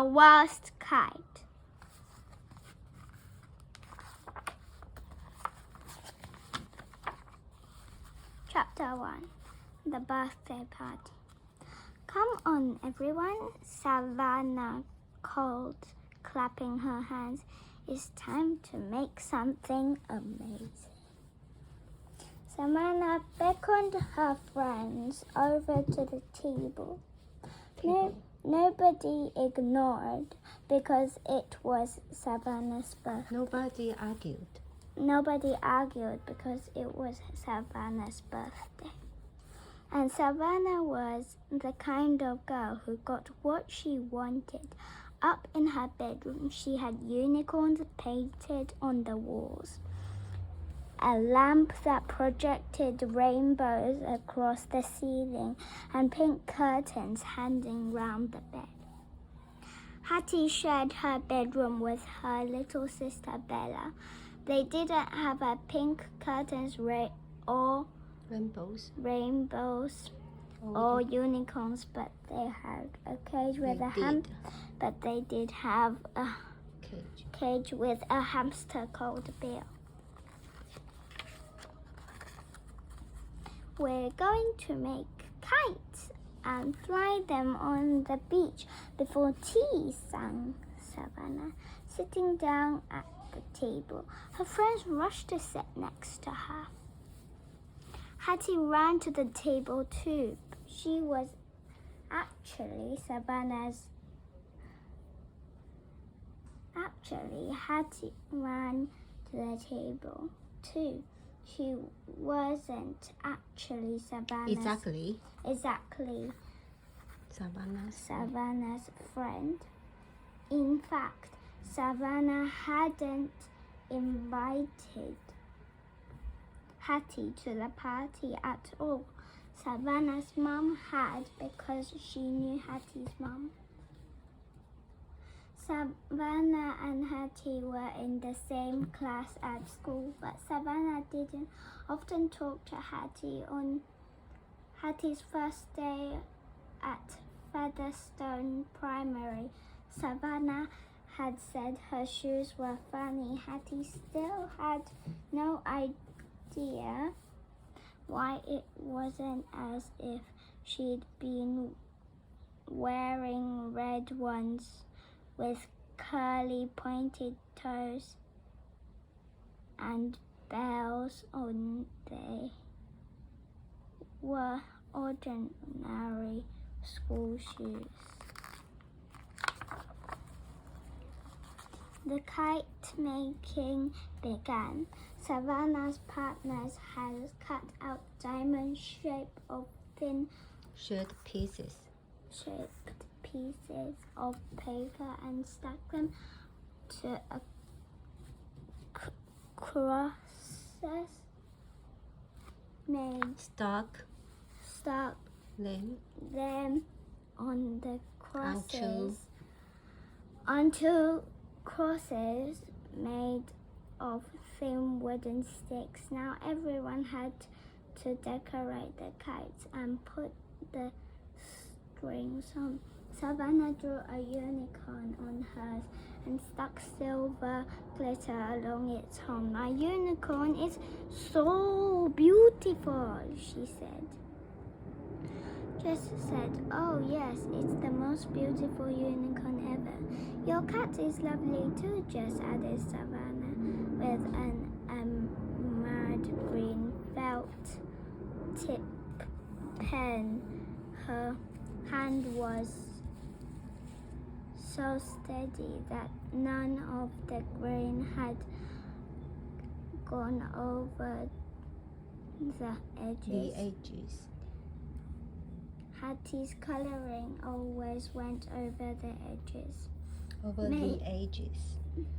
The worst kite. Chapter 1. The birthday party. Come on, everyone, Savannah called, clapping her hands. It's time to make something amazing. Savannah beckoned her friends over to the table. Nobody ignored because it was Savannah's birthday. Nobody argued. Nobody argued because it was Savannah's birthday. And Savannah was the kind of girl who got what she wanted. Up in her bedroom, she had unicorns painted on the walls, a lamp that projected rainbows across the ceiling, and pink curtains hanging round the bed. Hattie shared her bedroom with her little sister Bella. They didn't have a pink curtains or rainbows or unicorns, but they had a cage with a hamster. But they did have a cage with a hamster called Bill. We're going to make kites and fly them on the beach before tea, sang Savannah, sitting down at the table. Her friends rushed to sit next to her. Hattie ran to the table too. She was actually Hattie ran to the table too. She wasn't actually Savannah's. Exactly. Savannah's friend. In fact, Savannah hadn't invited Hattie to the party at all. Savannah's mom had, because she knew Hattie's mom. Savannah and Hattie were in the same class at school, but Savannah didn't often talk to Hattie. On Hattie's first day at Featherstone Primary, Savannah had said her shoes were funny. Hattie still had no idea why it wasn't as if she'd been wearing red ones with curly pointed toes and bells on. They were ordinary school shoes. The kite making began. Savannah's partners had cut out diamond shape of thin shaped pieces of paper and stuck them to a crosses made stuck them on the crosses onto crosses made of thin wooden sticks. Now everyone had to decorate the kites and put the strings on. Savannah drew a unicorn on hers and stuck silver glitter along its horn. "My unicorn is so beautiful," she said. Jess said, "Oh yes, it's the most beautiful unicorn ever." "Your cat is lovely too," Jess added. Savannah, with an emerald green felt tip pen. Her hand was so steady that none of the green had gone over the edges. Hattie's coloring always went over the edges.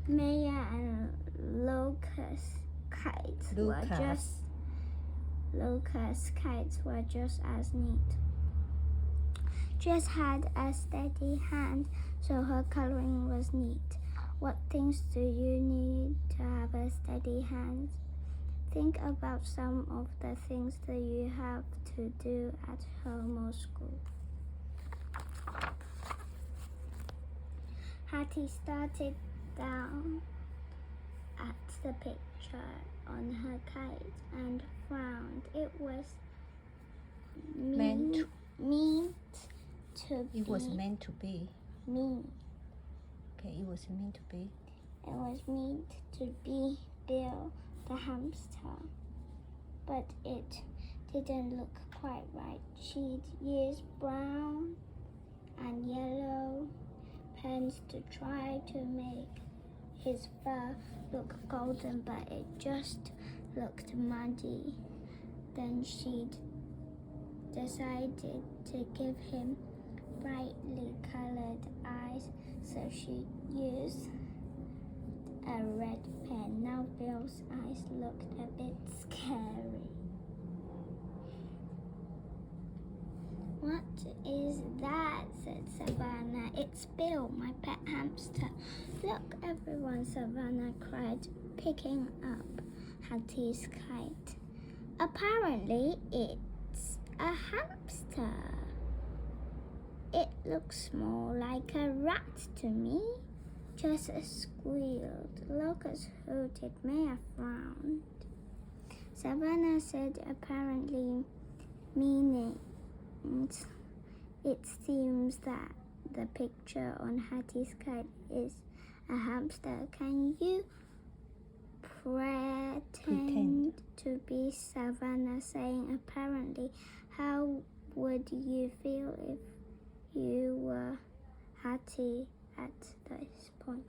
Maya and Lucas kites were just as neat. Jess had a steady hand, so her coloring was neat. What things do you need to have a steady hand? Think about some of the things that you have to do at home or school. Hattie started down at the picture on her kite and frowned. It was Meant to It was meant to be. mean. Okay, it was meant to be. It was meant to be Bill the hamster, but it didn't look quite right. She'd used brown and yellow pens to try to make his fur look golden, but it just looked muddy. Then she'd decided to give him brightly colored eyes, so she used a red pen. Now Bill's eyes looked a bit scary. "What is that?" said Savannah. "It's Bill, my pet hamster." "Look, everyone," Savannah cried, picking up Hattie's kite. "Apparently it's a hamster. It looks more like a rat to me." Jess squealed. Lucas hooted. Maya frowned. Savannah said, apparently meaning it seems that the picture on Hattie's kite is a hamster. Can you pretend to be Savannah saying apparently? How would you feel if you were Hattie at this point?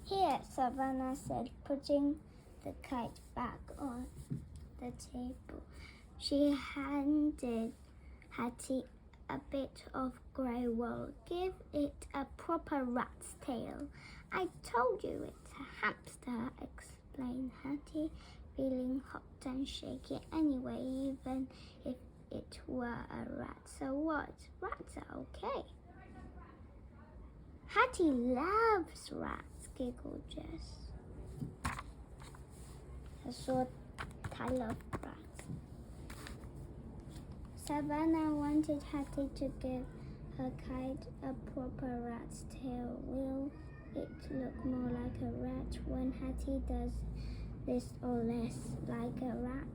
"Here," Savannah said, putting the kite back on the table. She handed Hattie a bit of grey wool. "Give it a proper rat's tail." "I told you it's a hamster," explained Hattie, feeling hot and shaky. "Anyway, even if it were a rat, so what? Rats are okay." "Hattie loves rats," giggled Jess. I love rats. Savannah wanted Hattie to give her kite a proper rat's tail. Will it look more like a rat when Hattie does this or less like a rat?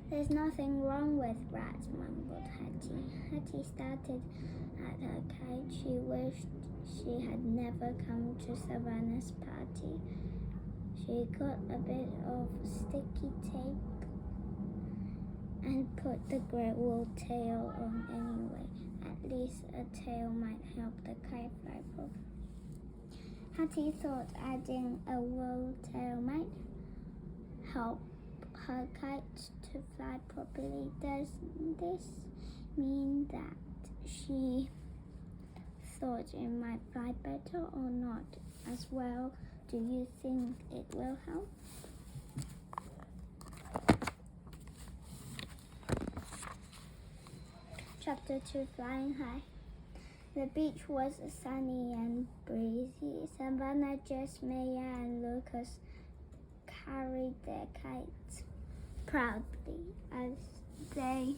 "There's nothing wrong with rats," mumbled Hattie. Hattie started at her kite. She wished she had never come to Savannah's party. She got a bit of sticky tape and put the grey wool tail on anyway. At least a tail might help the kite fly properly. Hattie thought adding a wool tail might help her kite to fly properly. Does this mean that she thought it might fly better or not as well? Do you think it will help? Chapter 2, Flying High. The beach was sunny and breezy. Savannah, Jess, Maya, and Lucas carried their kites proudly as they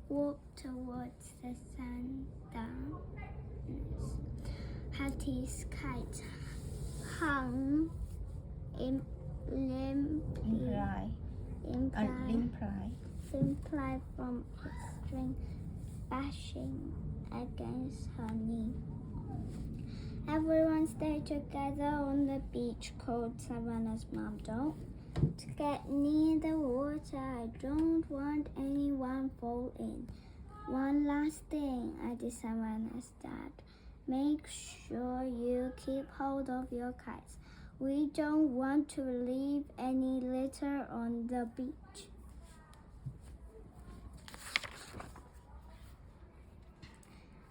walked towards the sand-dunes. Hattie's kite hung limply from its string, bashing against her knee. "Everyone stay together on the beach," called Savannah's mom. "Don't get near the water. I don't want anyone fall in." "One last thing," added Savannah's dad. "Make sure you keep hold of your kites. We don't want to leave any litter on the beach."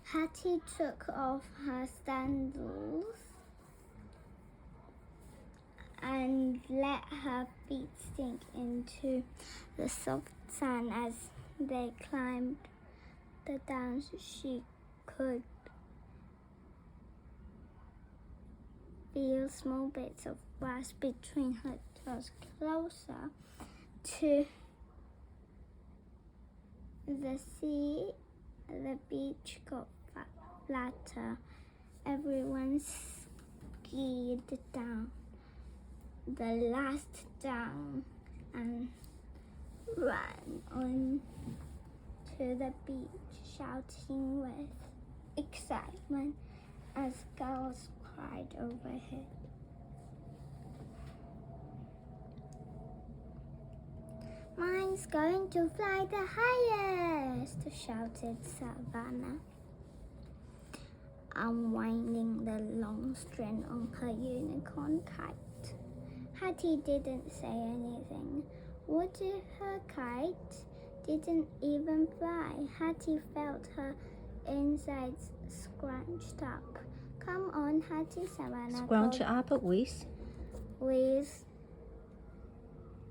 Hattie took off her sandals and let her feet sink into the soft sand. As they climbed the downs, she could feel small bits of grass between her toes. Closer to The sea, the beach got flatter. Everyone skied down the last down and ran on to the beach, shouting with excitement as girls cried overhead. "Mine's going to fly the highest," shouted Savannah, unwinding the long string on her unicorn kite. Hattie didn't say anything. What if her kite didn't even fly? Hattie felt her insides scrunched up. "Come on, Hattie," Savannah Scrunch called up with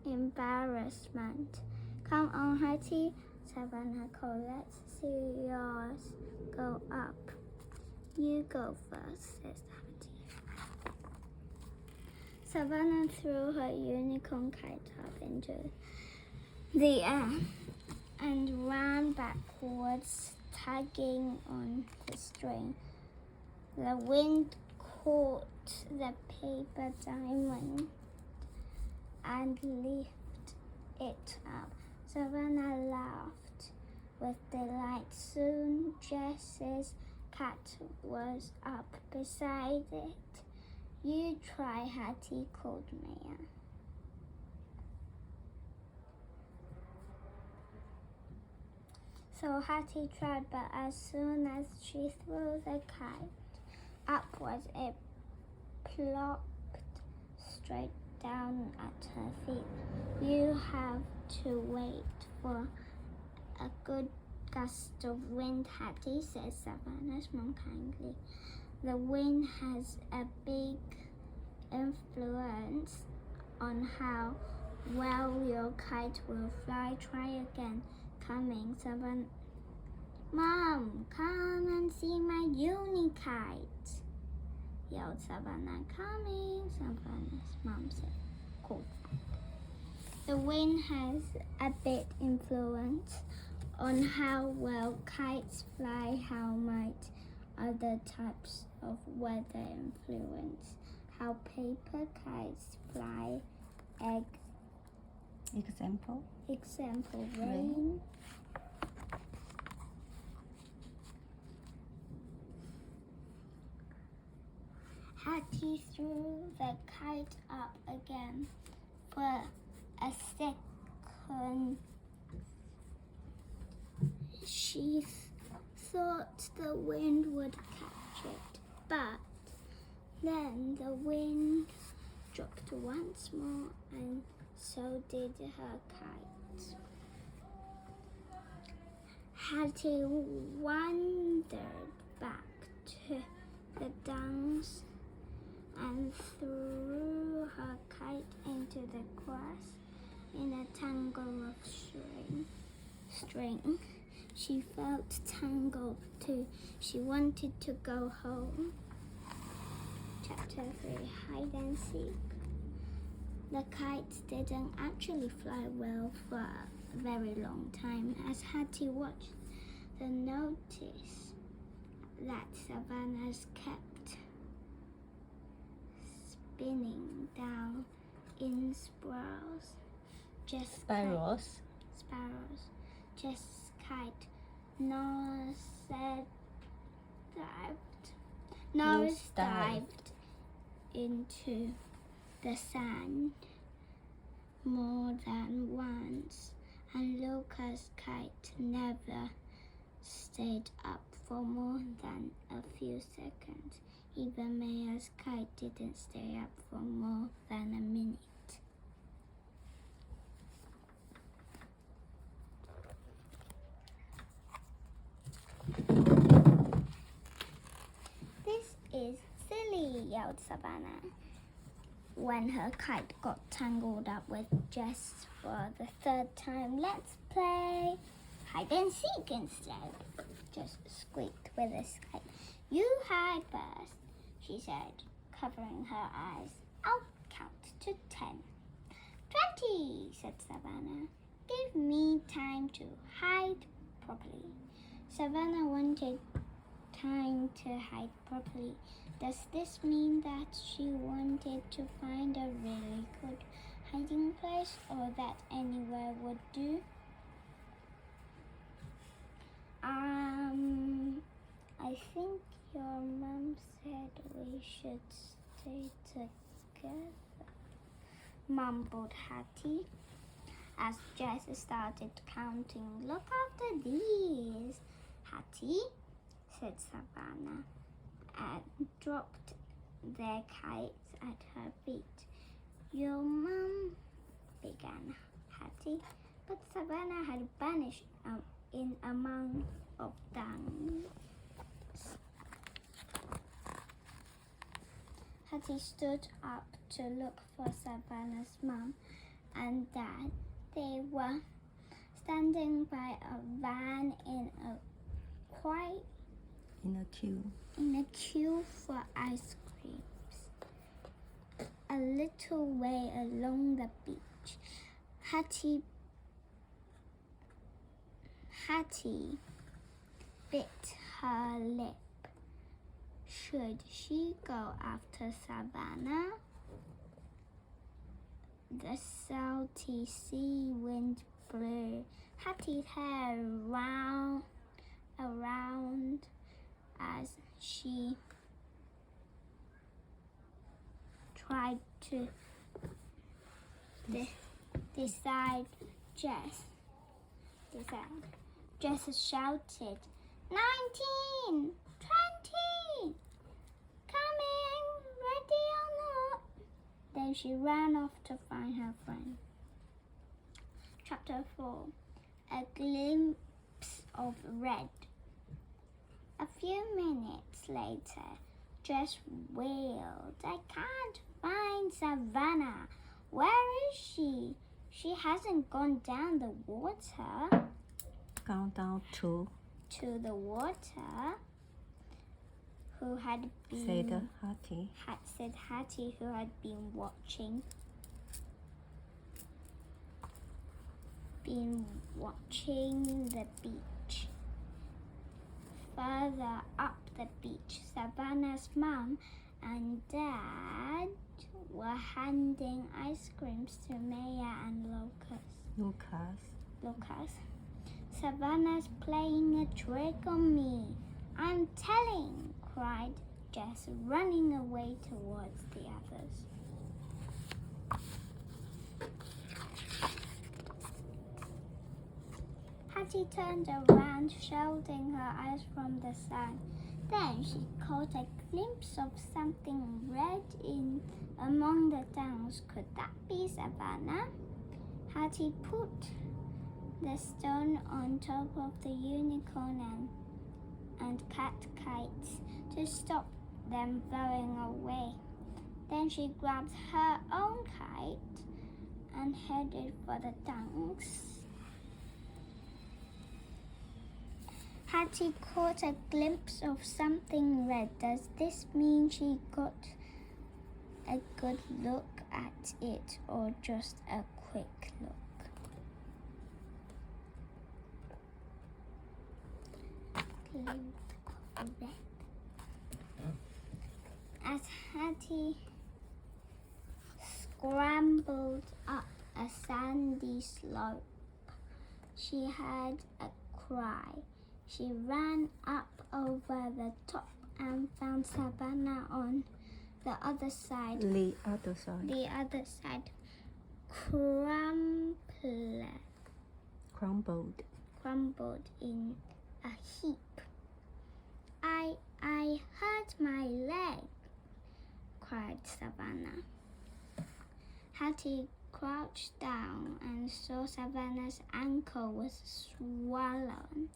embarrassment. "Come on, Hattie," Savannah called. "Let's see yours go up." "You go first," says Hattie. Savannah threw her unicorn kite up into the air and ran backwards, tugging on the string. The wind caught the paper diamond and lifted it up. Savannah laughed with delight. Soon Jess's cat was up beside it. "You try, Hattie," called Maya. So Hattie tried, but as soon as she threw the kite upwards, it plopped straight down at her feet. "You have to wait for a good gust of wind, Hattie," said Savannah's mom kindly. "The wind has a big influence on how well your kite will fly. Try again." "Coming, Savannah." "Mom, come and see my uni-kite," yelled Savannah. "Coming," Savannah's mom called back. The wind has a big influence on how well kites fly. How might other types of weather influence how paper kites fly? Example, rain. Hattie threw the kite up again. For a second, she thought the wind would catch it, but then the wind dropped once more, and so did her kite. Hattie wandered back to the downs and threw her kite into the grass in a tangle of string. She felt tangled too. She wanted to go home. Chapter 3, Hide and Seek. The kites didn't actually fly well for a very long time. As Hattie watched, the notice that Savannah's kept spinning down in spirals. Sparrows. Jess's kite nosedived into the sand more than once, and Luca's kite never stayed up for more than a few seconds. Even Maya's kite didn't stay up for more than a minute. "This is silly," yelled Savannah when her kite got tangled up with Jess for the third time. "Let's play hide and seek instead," Jess squeaked with a sigh. "You hide first," she said, covering her eyes. "I'll count to 10. 20, said Savannah. "Give me time to hide properly. Savannah wanted time to hide properly. Does this mean that she wanted to find a really good hiding place, or that anywhere would do? I think your mom said we should stay together, mumbled Hattie as Jess started counting. Look after these, Hattie, said Savannah, and dropped their kites at her feet. Your mum, began Hattie, but Savannah had vanished in a mound of dung. Hattie stood up to look for Savannah's mum and dad. They were standing by a van in a queue for ice creams. A little way along the beach, Hattie bit her lip. Should she go after Savannah? The salty sea wind blew Hattie's hair around as she tried to decide. Jess shouted, 19, 20, coming, ready or not. Then she ran off to find her friend. Chapter 4. A glimpse of red. A few minutes later, Jess wailed, I can't find Savannah. Where is she? She hasn't gone down the water. Gone down to the water. Who had been said Hattie. Said Hattie, who had been watching the beach. Further up the beach, Savannah's mum and dad were handing ice creams to Maya and Lucas. Savannah's playing a trick on me. I'm telling, cried Jess, running away towards the others. Hattie turned around, shielding her eyes from the sun. Then she caught a glimpse of something red in among the downs. Could that be Savannah? Hattie put the stone on top of the unicorn and cat kites to stop them blowing away. Then she grabbed her own kite and headed for the dunks. Hattie caught a glimpse of something red. Does this mean she got a good look at it, or just a quick look? As Hattie scrambled up a sandy slope, she heard a cry. She ran up over the top and found Savannah on the other side. The other side. Crumbled in a heap. I hurt my leg, cried Savannah. Hattie crouched down and saw Savannah's ankle was swollen.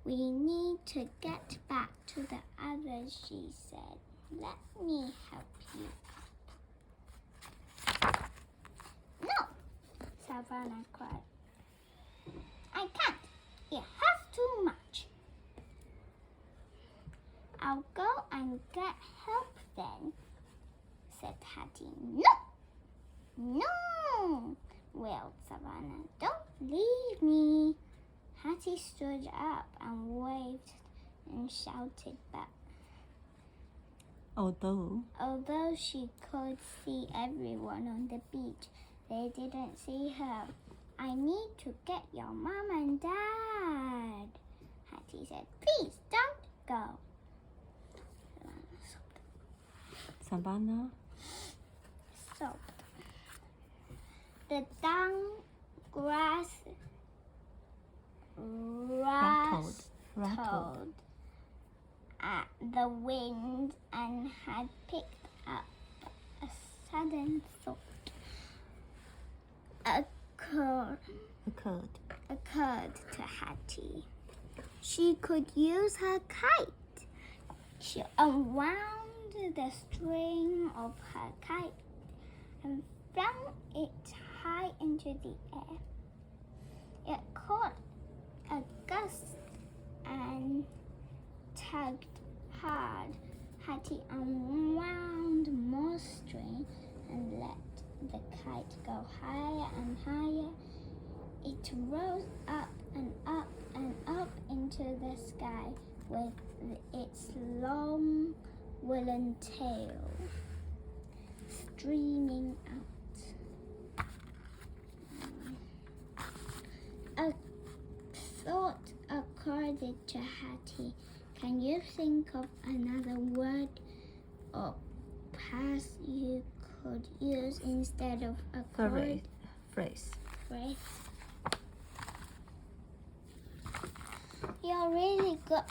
We need to get back to the others, she said. Let me help you up. No, Savannah cried. I can't. It hurts too much. I'll go and get help then, said Hattie. No, wailed Savannah. Don't leave me. Hattie stood up and waved and shouted back. Although she could see everyone on the beach, they didn't see her. I need to get your mom and dad, Hattie said. Please don't go. Savannah sobbed. The dung grass rattled at the wind and had picked up a sudden thought. Occurred to Hattie. She could use her kite. She unwound the string of her kite and flung it high into the air. It caught a gust and tugged hard. Hattie unwound more string and let the kite go higher and higher. It rose up and up and up into the sky with its long woolen tail streaming out. A thought occurred to Hattie. Can you think of another word or phrase you could use instead of a phrase? You're really good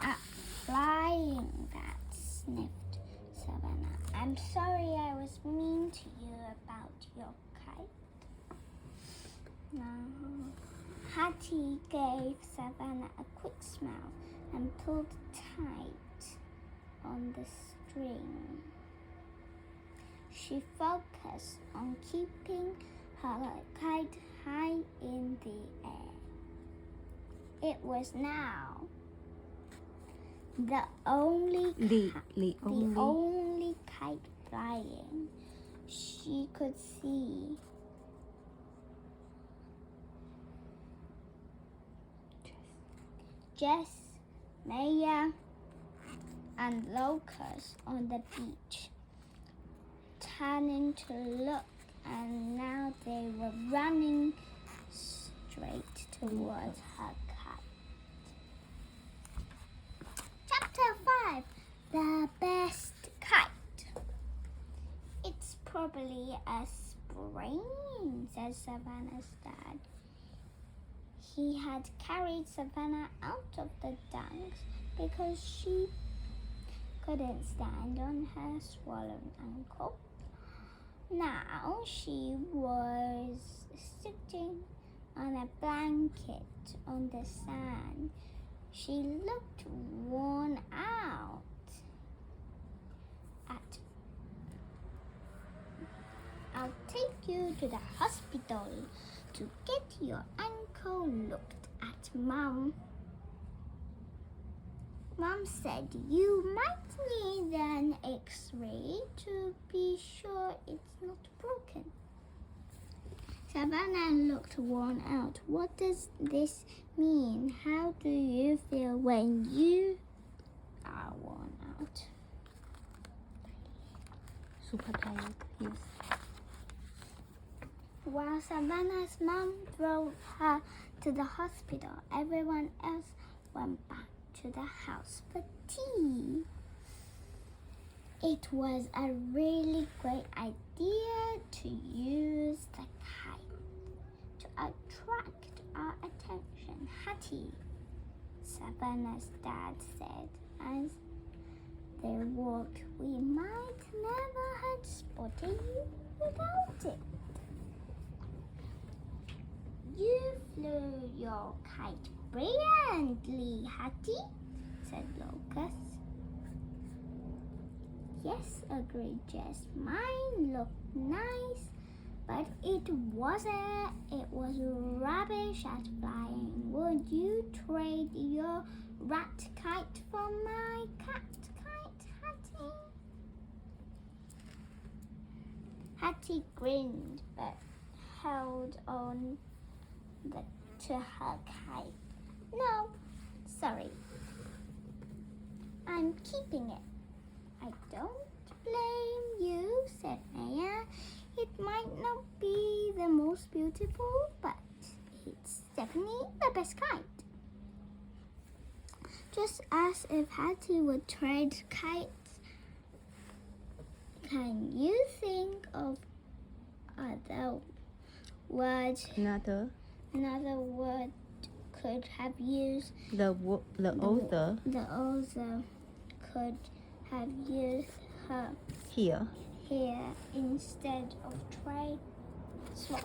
at flying, Dad sniffed Savannah. I'm sorry I was mean to you about your kite. No. Hattie gave Savannah a quick smile and pulled tight on the string. She focused on keeping her kite high in the air. It was now the only kite flying she could see. Jess, Maya, and Locust on the beach, turning to look, and now they were running straight towards her kite. Chapter 5: The Best Kite. It's probably a sprain, said Savannah's dad. He had carried Savannah out of the dunks because she couldn't stand on her swollen ankle. Now she was sitting on a blanket on the sand. She looked worn out. I'll take you to the hospital to get your ankle looked at, Mom. Mom said you might need an X-ray to be sure it's not broken. Savannah looked worn out. What does this mean? How do you feel when you are worn out? Super tired, yes. While Savannah's mom drove her to the hospital, everyone else went back to the house for tea. It was a really great idea to use the kite to attract our attention, Hattie, Savannah's dad said as they walked. We might never have spotted you without it. You flew your kite brilliantly, Hattie, said Locust. Yes, agreed Jess. Mine looked nice, but it wasn't. It was rubbish at flying. Would you trade your rat kite for my cat kite, Hattie? Hattie grinned but held on to her kite. No, sorry. I'm keeping it. I don't blame you, said Maya. It might not be the most beautiful, but it's definitely the best kite. Just as if Hattie would trade kites, can you think of other words? Another. Another word could have used. The author The author could have used her here. here instead of trade swap.